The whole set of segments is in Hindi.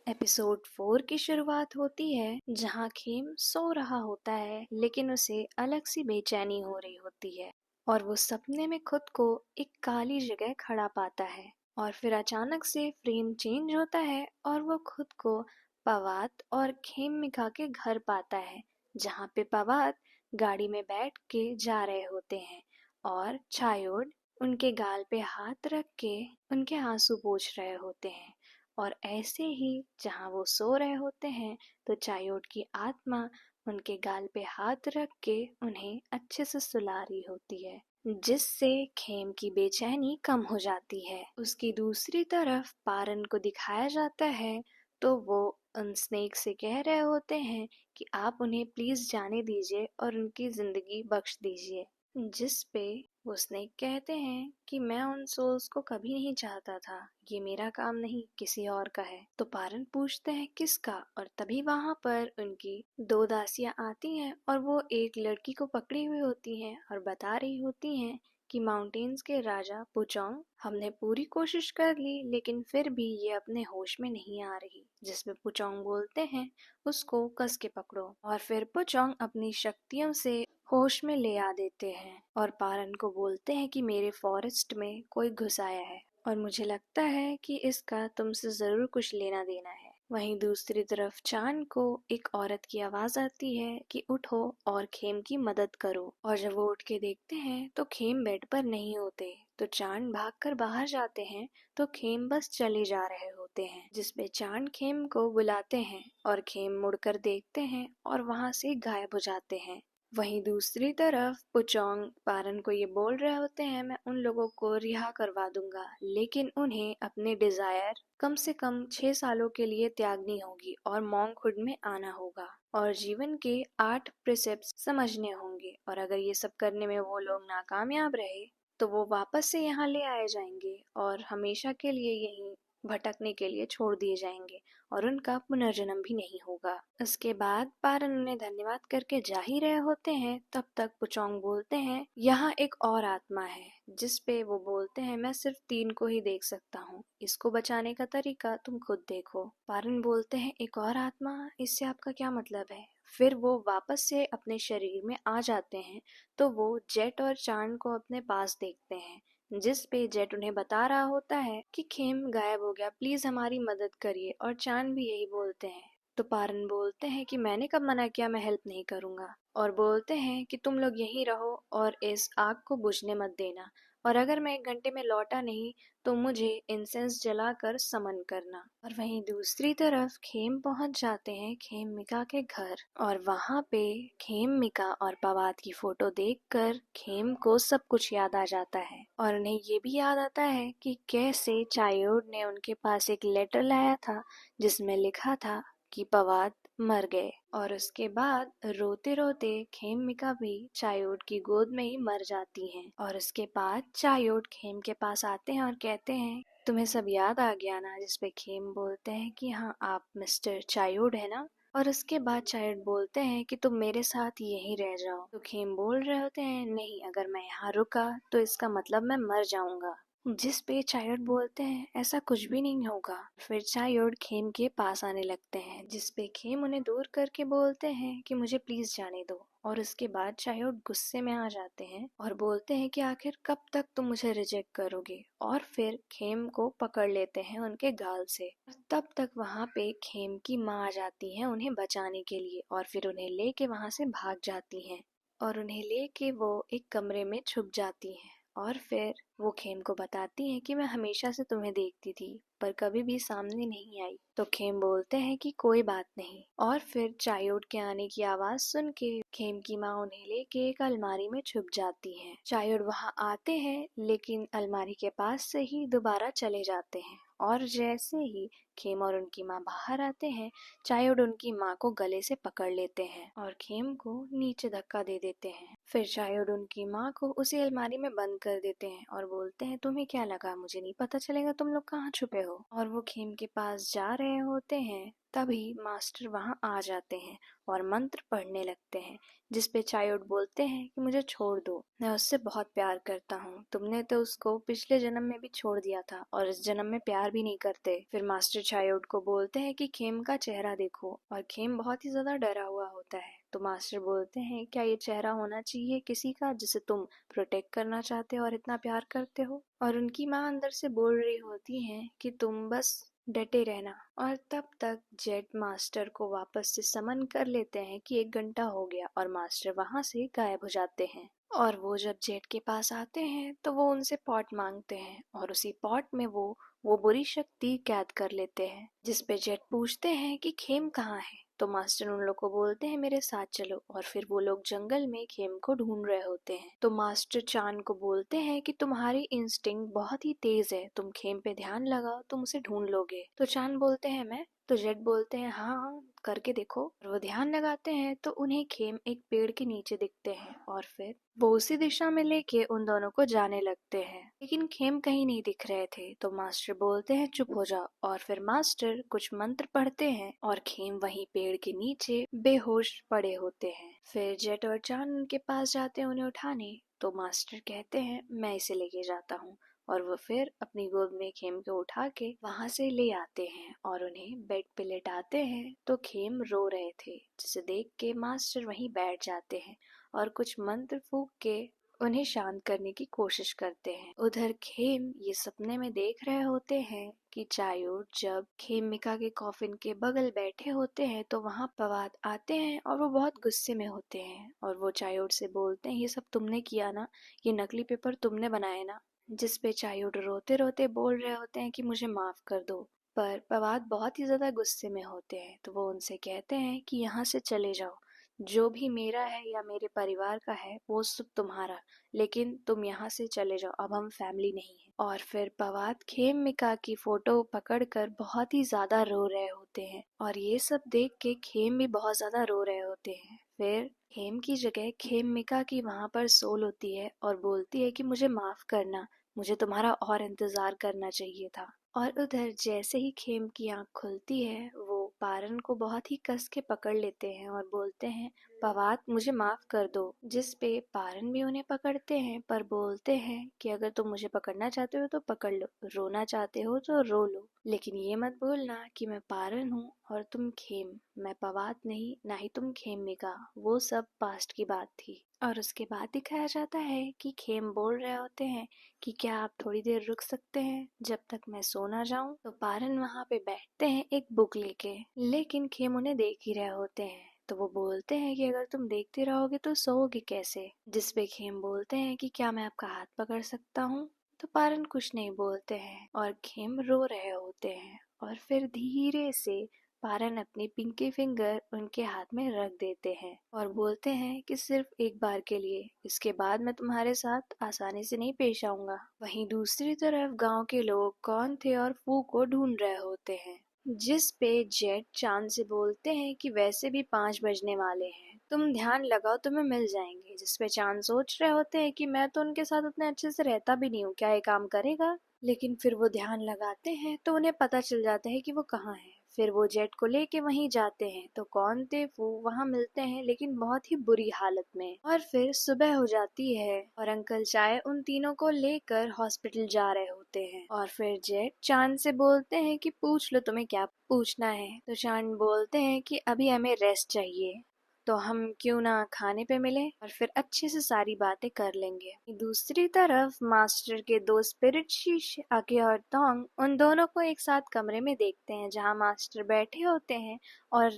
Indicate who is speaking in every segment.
Speaker 1: एपिसोड 4 की शुरुआत होती है जहां खेम सो रहा होता है लेकिन उसे अलग सी बेचैनी हो रही होती है और वो सपने में खुद को एक काली जगह खड़ा पाता है। और फिर अचानक से फ्रेम चेंज होता है और वो खुद को पवात और खेमिका के घर पाता है, जहां पे पवात गाड़ी में बैठ के जा रहे होते हैं और चायोड उनके गाल पे हाथ रख के उनके आंसू पोंछ रहे होते हैं। और ऐसे ही जहाँ वो सो रहे होते हैं तो चायोट की आत्मा उनके गाल पे हाथ रख के उन्हें अच्छे से सुला रही होती है, जिससे खेम की बेचैनी कम हो जाती है। उसकी दूसरी तरफ पारन को दिखाया जाता है तो वो उन स्नेक से कह रहे होते हैं कि आप उन्हें प्लीज जाने दीजिए और उनकी जिंदगी बख्श दीजिए, जिस पे वो स्नेक कहते हैं कि मैं उन सोल्स को कभी नहीं चाहता था, ये मेरा काम नहीं किसी और का है। तो पारन पूछते हैं किसका, और तभी वहां पर उनकी दो दासियां आती हैं और वो एक लड़की को पकड़ी हुई होती हैं और बता रही होती हैं कि माउंटेन्स के राजा पुचोंग, हमने पूरी कोशिश कर ली लेकिन फिर भी ये अपने होश में नहीं आ रही। जिसमें पुचोंग बोलते हैं उसको कस के पकड़ो, और फिर पुचोंग अपनी शक्तियों से होश में ले आ देते हैं और पारन को बोलते हैं कि मेरे फॉरेस्ट में कोई घुस आया है और मुझे लगता है कि इसका तुमसे जरूर कुछ लेना देना है। वहीं दूसरी तरफ चांद को एक औरत की आवाज आती है कि उठो और खेम की मदद करो, और जब वो उठ के देखते हैं तो खेम बेड पर नहीं होते। तो चांद भागकर बाहर जाते हैं तो खेम बस चले जा रहे होते हैं, जिसपे चांद खेम को बुलाते हैं और खेम मुड़कर देखते हैं और वहां से गायब हो जाते हैं। वहीं दूसरी तरफ पुचोंग पारन को ये बोल रहे होते हैं मैं उन लोगों को रिहा करवा दूंगा, लेकिन उन्हें अपने डिजायर कम से कम 6 सालों के लिए त्यागनी होगी और मॉन्कहुड में आना होगा और जीवन के 8 प्रिसेप्ट्स समझने होंगे, और अगर ये सब करने में वो लोग नाकामयाब रहे तो वो वापस से यहाँ ले आए जाएंगे और हमेशा के लिए यहीं भटकने के लिए छोड़ दिए जाएंगे और उनका पुनर्जन्म भी नहीं होगा। उसके बाद पारन उन्हें धन्यवाद करके जा ही रहे होते हैं, तब तक पुचोंग बोलते हैं यहाँ एक और आत्मा है, जिस पे वो बोलते हैं मैं सिर्फ 3 को ही देख सकता हूँ, इसको बचाने का तरीका तुम खुद देखो। पारन बोलते हैं एक और आत्मा, इससे आपका क्या मतलब है? फिर वो वापस से अपने शरीर में आ जाते हैं तो वो जेट और चांद को अपने पास देखते हैं, जिस पे जेट उन्हें बता रहा होता है कि खेम गायब हो गया, प्लीज हमारी मदद करिए, और चांद भी यही बोलते हैं। तो पारन बोलते हैं कि मैंने कब मना किया, मैं हेल्प नहीं करूंगा, और बोलते हैं कि तुम लोग यहीं रहो और इस आग को बुझने मत देना, और अगर मैं 1 घंटे में लौटा नहीं तो मुझे इंसेंस जलाकर समन करना। और वहीं दूसरी तरफ खेम पहुंच जाते हैं खेमिका के घर, और वहां पे खेमिका और पवात की फोटो देखकर खेम को सब कुछ याद आ जाता है और उन्हें ये भी याद आता है कि कैसे चायोड ने उनके पास एक लेटर लाया था जिसमें लिखा था कि पवात मर गए, और उसके बाद रोते रोते खेमिका भी चायोड की गोद में ही मर जाती हैं। और उसके बाद चायोड खेम के पास आते हैं और कहते हैं तुम्हें सब याद आ गया ना, जिसपे खेम बोलते हैं कि हाँ आप मिस्टर चायोड है ना। और उसके बाद चायोड बोलते हैं कि तुम मेरे साथ यहीं रह जाओ। तो खेम बोल रहे होते हैं नहीं, अगर मैं यहाँ रुका तो इसका मतलब मैं मर जाऊंगा, जिस पे चायोड बोलते हैं ऐसा कुछ भी नहीं होगा। फिर चायोड खेम के पास आने लगते हैं, जिस पे खेम उन्हें दूर करके बोलते हैं कि मुझे प्लीज जाने दो, और उसके बाद चायोड गुस्से में आ जाते हैं और बोलते हैं कि आखिर कब तक तुम मुझे रिजेक्ट करोगे, और फिर खेम को पकड़ लेते हैं उनके गाल से। तब तक वहाँ पे खेम की माँ आ जाती है उन्हें बचाने के लिए, और फिर उन्हें लेके वहाँ से भाग जाती हैं और उन्हें लेके वो एक कमरे में छुप जाती हैं। और फिर वो खेम को बताती हैं कि मैं हमेशा से तुम्हें देखती थी पर कभी भी सामने नहीं आई। तो खेम बोलते हैं कि कोई बात नहीं, और फिर चायोड के आने की आवाज सुन के खेम की माँ उन्हें लेके एक अलमारी में छुप जाती है। चायोड वहाँ आते हैं लेकिन अलमारी के पास से ही दोबारा चले जाते हैं, और जैसे ही खेम और उनकी माँ बाहर आते हैं चायोड उनकी माँ को गले से पकड़ लेते हैं और खेम को नीचे धक्का दे देते हैं। फिर चायोड उनकी माँ को उसी अलमारी में बंद कर देते हैं और बोलते हैं तुम्हें क्या लगा मुझे नहीं पता चलेगा तुम लोग कहाँ छुपे हो। और वो खेम के पास जा रहे होते हैं तभी मास्टर वहाँ आ जाते हैं और मंत्र पढ़ने लगते हैं, जिसपे चायोड बोलते हैं कि मुझे छोड़ दो, मैं उससे बहुत प्यार करता हूँ, तुमने तो उसको पिछले जन्म में भी छोड़ दिया था और इस जन्म में प्यार भी नहीं करते। फिर मास्टर चायोड को बोलते हैं कि खेम का चेहरा देखो, और खेम बहुत ही ज्यादा डरा हुआ होता है। तो मास्टर बोलते हैं क्या ये चेहरा होना चाहिए किसी का जिसे तुम प्रोटेक्ट करना चाहते हो और इतना प्यार करते हो। और उनकी माँ अंदर से बोल रही होती है कि तुम बस डटे रहना। और तब तक जेट मास्टर को वापस से समन कर लेते हैं कि 1 घंटा हो गया और मास्टर वहां से गायब हो जाते हैं। और वो जब जेट के पास आते हैं तो वो उनसे पॉट मांगते हैं और उसी पॉट में वो बुरी शक्ति कैद कर लेते हैं, जिसपे जेट पूछते हैं कि खेम कहाँ है। तो मास्टर उन लोग को बोलते हैं मेरे साथ चलो, और फिर वो लोग जंगल में खेम को ढूंढ रहे होते हैं। तो मास्टर चांद को बोलते हैं कि तुम्हारी इंस्टिंक्ट बहुत ही तेज है, तुम खेम पे ध्यान लगाओ तुम उसे ढूंढ लोगे। तो चांद बोलते हैं मैं। तो जेट बोलते हैं हाँ हाँ करके देखो। और वो ध्यान लगाते हैं तो उन्हें खेम एक पेड़ के नीचे दिखते हैं और फिर वो उसी दिशा में लेके उन दोनों को जाने लगते हैं, लेकिन खेम कहीं नहीं दिख रहे थे। तो मास्टर बोलते हैं चुप हो जाओ, और फिर मास्टर कुछ मंत्र पढ़ते हैं और खेम वहीं पेड़ के नीचे बेहोश पड़े होते हैं। फिर जेट और चांद उनके पास जाते हैं उन्हें उठाने। तो मास्टर कहते हैं मैं इसे लेके जाता हूँ, और वो फिर अपनी गोद में खेम को उठा के वहां से ले आते हैं और उन्हें बेड पे लेटाते हैं। तो खेम रो रहे थे, जिसे देख के मास्टर वहीं बैठ जाते हैं और कुछ मंत्र फूंक के उन्हें शांत करने की कोशिश करते हैं। उधर खेम ये सपने में देख रहे होते हैं कि चायोड जब खेमिका के कॉफिन के बगल बैठे होते हैं तो वहाँ पवाद आते हैं और वो बहुत गुस्से में होते हैं और वो चायोड से बोलते हैं ये सब तुमने किया ना, ये नकली पेपर तुमने बनाए ना। जिस पे चायोड रोते रोते बोल रहे होते हैं कि मुझे माफ कर दो। पर पवाद बहुत ही ज्यादा गुस्से में होते हैं तो वो उनसे कहते हैं कि यहाँ से चले जाओ, जो भी मेरा है या मेरे परिवार का है वो सब तुम्हारा, लेकिन तुम यहाँ से चले जाओ, अब हम फैमिली नहीं है। और फिर पवाद खेमिका की फोटो पकड़कर बहुत ही ज्यादा रो रहे होते हैं और ये सब देख के खेम भी बहुत ज्यादा रो रहे होते हैं। फिर खेम की जगह खेमिका की वहां पर सोल होती है और बोलती है कि मुझे माफ करना, मुझे तुम्हारा और इंतजार करना चाहिए था। और उधर जैसे ही खेम की आंख खुलती है वो पारन को बहुत ही कस के पकड़ लेते हैं और बोलते हैं पवाद मुझे माफ कर दो। जिस पे पारन भी उन्हें पकड़ते हैं पर बोलते हैं कि अगर तुम मुझे पकड़ना चाहते हो तो पकड़ लो, रोना चाहते हो तो रो लो, लेकिन ये मत भूलना कि मैं पारन हूँ और तुम खेम, मैं पवाद नहीं, ना ही तुम खेमिका। वो सब पास्ट की बात थी। और उसके बाद दिखाया जाता है कि खेम बोल रहे होते हैं कि क्या आप थोड़ी देर रुक सकते हैं जब तक मैं सो ना जाऊं। तो पारन वहां पे बैठते हैं एक बुक लेके, लेकिन खेम उन्हें देख ही रहे होते हैं। तो वो बोलते हैं कि अगर तुम देखते रहोगे तो सोओगे कैसे। जिसपे खेम बोलते हैं कि क्या मैं आपका हाथ पकड़ सकता हूँ। तो पारन कुछ नहीं बोलते हैं और खेम रो रहे होते हैं और फिर धीरे से पारन अपनी पिंकी फिंगर उनके हाथ में रख देते हैं और बोलते हैं कि सिर्फ एक बार के लिए, इसके बाद मैं तुम्हारे साथ आसानी से नहीं पेश आऊंगा। वहीं दूसरी तरफ गांव के लोग कौन थे और फू को ढूंढ रहे होते हैं। जिस पे जेट चांद से बोलते हैं कि वैसे भी 5 बजने वाले हैं, तुम ध्यान लगाओ तुम्हें मिल जाएंगे। जिस पे चांद सोच रहे होते हैं कि मैं तो उनके साथ उतने अच्छे से रहता भी नहीं हूँ, क्या ये काम करेगा। लेकिन फिर वो ध्यान लगाते हैं तो उन्हें पता चल जाता है कि वो कहाँ है। फिर वो जेट को लेके वहीं जाते हैं तो कौन थे वो वहां मिलते हैं, लेकिन बहुत ही बुरी हालत में। और फिर सुबह हो जाती है और अंकल चाय उन तीनों को लेकर हॉस्पिटल जा रहे होते हैं। और फिर जेट चांद से बोलते हैं कि पूछ लो तुम्हें क्या पूछना है। तो चांद बोलते हैं कि अभी हमें रेस्ट चाहिए, तो हम क्यों ना खाने पे मिले और फिर अच्छे से सारी बातें कर लेंगे। दूसरी तरफ मास्टर के दो स्पिरिट शीश आके और तोंग उन दोनों को एक साथ कमरे में देखते हैं जहाँ मास्टर बैठे होते हैं और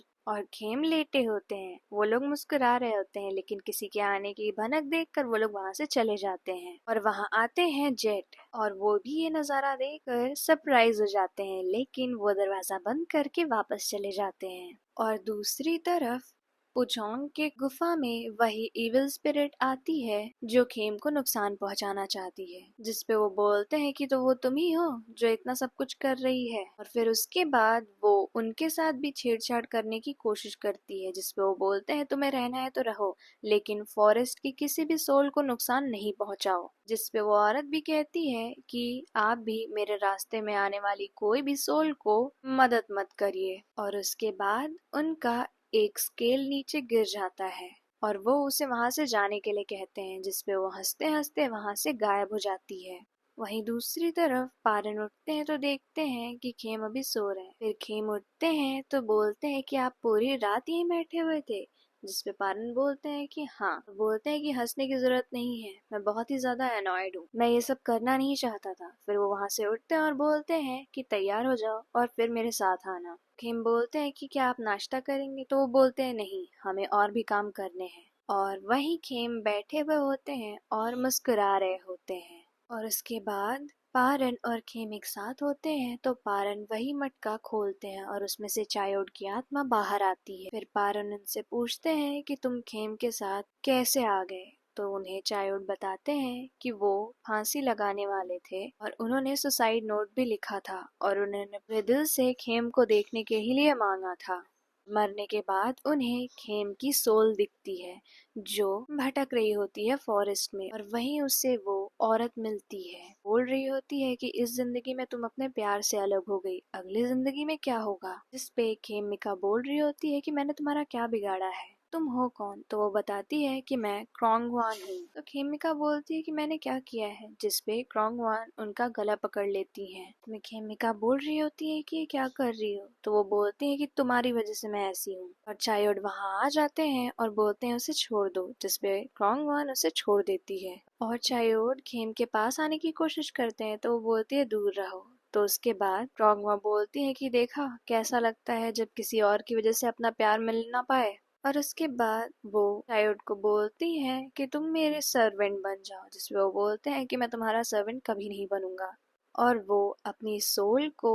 Speaker 1: खेम लेटे होते हैं। वो लोग मुस्कुरा रहे होते हैं, लेकिन किसी के आने की भनक देखकर वो लोग वहां से चले जाते हैं। और वहां आते हैं जेट और वो भी ये नजारा देखकर सरप्राइज हो जाते हैं, लेकिन वो दरवाजा बंद करके वापस चले जाते हैं। और दूसरी तरफ पुचोंग के गुफा में वही इविल स्पिरिट आती है जो खेम को नुकसान पहुंचाना चाहती है, जिसपे वो बोलते हैं कि तो वो तुम ही हो जो इतना सब कुछ कर रही है। और फिर उसके बाद वो उनके साथ भी छेड़छाड़ करने की कोशिश करती है, जिसपे वो बोलते हैं तुम्हें रहना है तो रहो, लेकिन फॉरेस्ट की किसी भी सोल को नुकसान नहीं पहुंचाओ। जिसपे वो औरत भी कहती है कि आप भी मेरे रास्ते में आने वाली कोई भी सोल को मदद मत करिए। और उसके बाद उनका एक स्केल नीचे गिर जाता है और वो उसे वहां से जाने के लिए कहते हैं, जिसपे वो हंसते हंसते वहां से गायब हो जाती है। वहीं दूसरी तरफ पारन उठते हैं तो देखते हैं कि खेम अभी सो रहे हैं। फिर खेम उठते हैं तो बोलते हैं कि आप पूरी रात यहीं बैठे हुए थे, जिसपे पारन बोलते हैं कि हाँ। बोलते हैं कि हंसने की जरूरत नहीं है, मैं बहुत ही ज्यादा एनॉयड हूँ, मैं ये सब करना नहीं चाहता था। फिर वो वहां से उठते हैं और बोलते हैं कि तैयार हो जाओ और फिर मेरे साथ आना। खेम बोलते हैं कि क्या आप नाश्ता करेंगे, तो वो बोलते हैं नहीं, हमें और भी काम करने हैं। और वहीं खेम बैठे हुए होते हैं और मुस्कुरा रहे होते हैं। और उसके बाद पारन और खेम एक साथ होते हैं तो पारन वही मटका खोलते हैं और उसमें से चायोड की आत्मा बाहर आती है। फिर पारन उनसे पूछते हैं कि तुम खेम के साथ कैसे आ गए, तो उन्हें चायोड बताते हैं कि वो फांसी लगाने वाले थे और उन्होंने सुसाइड नोट भी लिखा था और उन्होंने अपने दिल से खेम को देखने के ही लिए मांगा था। मरने के बाद उन्हें खेम की सोल दिखती है जो भटक रही होती है फॉरेस्ट में, और वहीं उससे वो औरत मिलती है। बोल रही होती है कि इस जिंदगी में तुम अपने प्यार से अलग हो गई, अगली जिंदगी में क्या होगा। जिसपे खेमिका बोल रही होती है कि मैंने तुम्हारा क्या बिगाड़ा है, तुम हो कौन। तो वो बताती है कि मैं क्रॉन्गवान हूँ। तो खेमिका बोलती है कि मैंने क्या किया है, जिसपे क्रॉन्गवान उनका गला पकड़ लेती है। तो खेमिका बोल रही होती है कि ये क्या कर रही हो, तो वो बोलती है कि तुम्हारी वजह से मैं ऐसी हूँ। और चायोड वहाँ आ जाते हैं और बोलते हैं उसे छोड़ दो, जिसपे क्रॉन्गवान उसे छोड़ देती है। और चायोड खेम के पास आने की कोशिश करते हैं तो वो बोलती है दूर रहो। तो उसके बाद क्रॉन्गवा बोलती है कि देखा कैसा लगता है जब किसी और की वजह से अपना प्यार मिल ना पाए। और उसके बाद वो चायोड को बोलती है कि तुम मेरे सर्वेंट बन जाओ, जिसपे वो बोलते हैं कि मैं तुम्हारा सर्वेंट कभी नहीं बनूंगा। और वो अपनी सोल को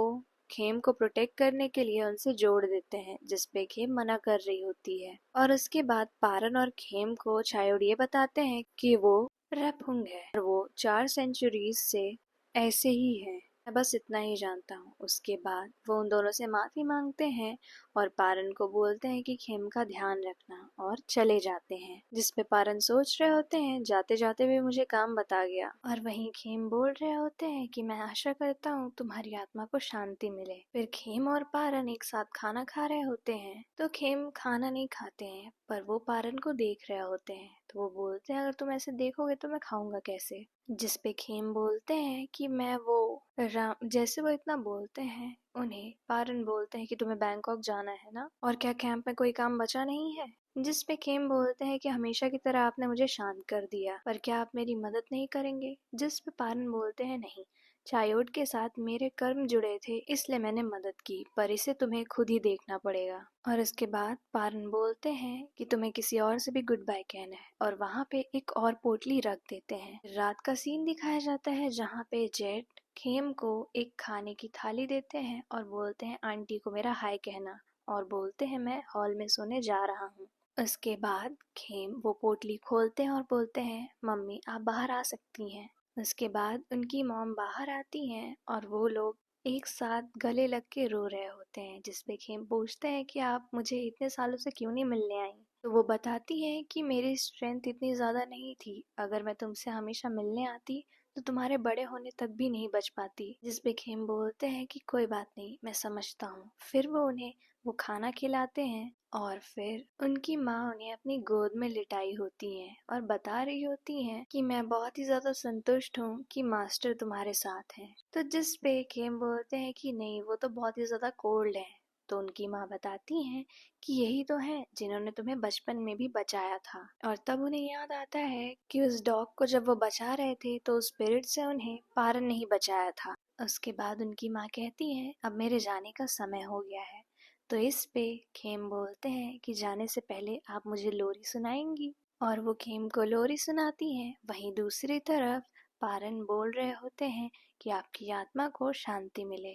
Speaker 1: खेम को प्रोटेक्ट करने के लिए उनसे जोड़ देते हैं, जिसपे खेम मना कर रही होती है। और उसके बाद पारन और खेम को चायोड ये बताते हैं कि वो रफुंग है और वो 4 सेंचुरीज से ऐसे ही है। मैं बस इतना ही जानता हूँ। उसके बाद वो उन दोनों से माफी मांगते हैं और पारन को बोलते हैं कि खेम का ध्यान रखना, और चले जाते हैं। जिसपे पारन सोच रहे होते हैं जाते जाते भी मुझे काम बता गया। और वहीं खेम बोल रहे होते हैं कि मैं आशा करता हूँ तुम्हारी आत्मा को शांति मिले। फिर खेम और पारन एक साथ खाना खा रहे होते हैं तो खेम खाना नहीं खाते हैं, पर वो पारन को देख रहे होते हैं। तो वो बोलते हैं अगर तुम ऐसे देखोगे तो मैं खाऊंगा कैसे। जिसपे खेम बोलते हैं कि मैं वो राम। जैसे वो इतना बोलते हैं उन्हें पारन बोलते हैं कि तुम्हें बैंकॉक जाना है ना, और क्या कैंप में कोई काम बचा नहीं है। जिसपे खेम बोलते हैं कि हमेशा की तरह आपने मुझे शांत कर दिया, पर क्या आप मेरी मदद नहीं करेंगे। जिसपे पारन बोलते हैं नहीं, चायोड के साथ मेरे कर्म जुड़े थे इसलिए मैंने मदद की, पर इसे तुम्हें खुद ही देखना पड़ेगा। और इसके बाद पारन बोलते हैं कि तुम्हें किसी और से भी गुड बाय कहना है, और वहाँ पे एक और पोटली रख देते हैं। रात का सीन दिखाया जाता है जहाँ पे जेट खेम को एक खाने की थाली देते हैं और बोलते हैं आंटी को मेरा हाय कहना, और बोलते हैं मैं हॉल में सोने जा रहा हूँ। उसके बाद खेम वो पोटली खोलते हैं और बोलते हैं मम्मी आप बाहर आ सकती हैं। उसके बाद उनकी मॉम बाहर आती हैं और वो लोग एक साथ गले लग के रो रहे होते हैं। जिसपे खेम पूछते हैं कि आप मुझे इतने सालों से क्यों नहीं मिलने आई। तो वो बताती है कि मेरी स्ट्रेंथ इतनी ज़्यादा नहीं थी, अगर मैं तुमसे हमेशा मिलने आती तो तुम्हारे बड़े होने तक भी नहीं बच पाती। जिसपे खेम बोलते हैं कि कोई बात नहीं, मैं समझता हूँ। फिर वो उन्हें वो खाना खिलाते हैं और फिर उनकी माँ उन्हें अपनी गोद में लिटाई होती हैं और बता रही होती हैं कि मैं बहुत ही ज़्यादा संतुष्ट हूँ कि मास्टर तुम्हारे साथ हैं। तो जिस पे खेम बोलते हैं कि नहीं वो तो बहुत ही ज़्यादा कोल्ड है। तो उनकी माँ बताती हैं कि यही तो है जिन्होंने तुम्हें बचपन में भी बचाया था। और तब उन्हें याद आता है कि उस डॉग को जब वो बचा रहे थे तो उस स्पिरिट से उन्हें पारन नहीं बचाया था। उसके बाद उनकी माँ कहती है अब मेरे जाने का समय हो गया है। तो इस पे खेम बोलते हैं कि जाने से पहले आप मुझे लोरी सुनाएंगी, और वो खेम को लोरी सुनाती हैं। वहीं दूसरी तरफ पारन बोल रहे होते हैं कि आपकी आत्मा को शांति मिले,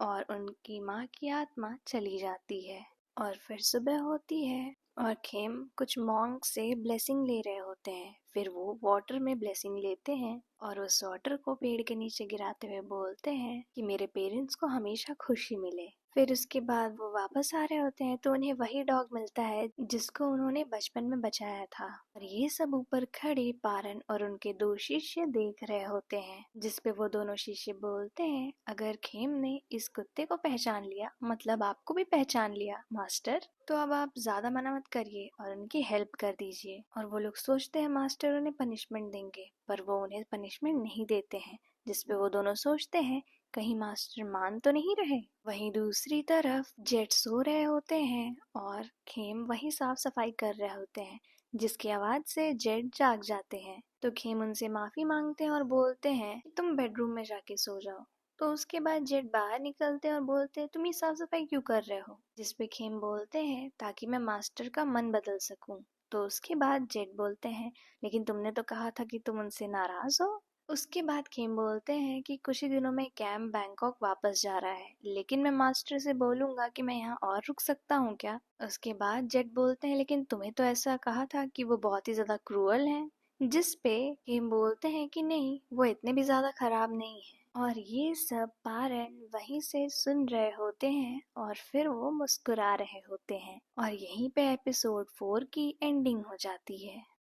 Speaker 1: और उनकी माँ की आत्मा चली जाती है। और फिर सुबह होती है और खेम कुछ मॉन्क से ब्लेसिंग ले रहे होते हैं। फिर वो वाटर में ब्लेसिंग लेते हैं और उस वाटर को पेड़ के नीचे गिराते हुए बोलते हैं कि मेरे पेरेंट्स को हमेशा खुशी मिले। फिर उसके बाद वो वापस आ रहे होते हैं तो उन्हें वही डॉग मिलता है जिसको उन्होंने बचपन में बचाया था। और ये सब ऊपर खड़े पारन और उनके दो शिष्य देख रहे होते हैं, जिसपे वो दोनों शिष्य बोलते हैं, अगर खेम ने इस कुत्ते को पहचान लिया मतलब आपको भी पहचान लिया मास्टर, तो अब आप ज्यादा मना मत करिए और उनकी हेल्प कर दीजिए। और वो लोग सोचते हैं मास्टर उन्हें पनिशमेंट देंगे, पर वो उन्हें पनिशमेंट नहीं देते हैं, जिसपे वो दोनों सोचते हैं कहीं मास्टर मान तो नहीं रहे। वहीं दूसरी तरफ जेट सो रहे होते हैं और खेम वही साफ सफाई कर रहे होते हैं, जिसकी आवाज से जेट जाग जाते हैं। तो खेम उनसे माफी मांगते हैं और बोलते हैं कि तुम बेडरूम में जाके सो जाओ। तो उसके बाद जेट बाहर निकलते हैं और बोलते हैं तुम ये साफ सफाई क्यों कर रहे हो, जिसपे खेम बोलते हैं ताकि मैं मास्टर का मन बदल सकूं। तो उसके बाद जेट बोलते हैं लेकिन तुमने तो कहा था कि तुम उनसे नाराज हो। उसके बाद खेम बोलते हैं कि कुछ ही दिनों में कैंप बैंकॉक वापस जा रहा है, लेकिन मैं मास्टर से बोलूंगा कि मैं यहाँ और रुक सकता हूँ क्या। उसके बाद जेट बोलते हैं लेकिन तुम्हें तो ऐसा कहा था कि वो बहुत ही ज्यादा क्रूअल हैं, जिस पे खेम बोलते हैं कि नहीं वो इतने भी ज्यादा खराब नहीं है। और ये सब पारन वहीं से सुन रहे होते हैं और फिर वो मुस्कुरा रहे होते हैं। और यहीं पे एपिसोड 4 की एंडिंग हो जाती है।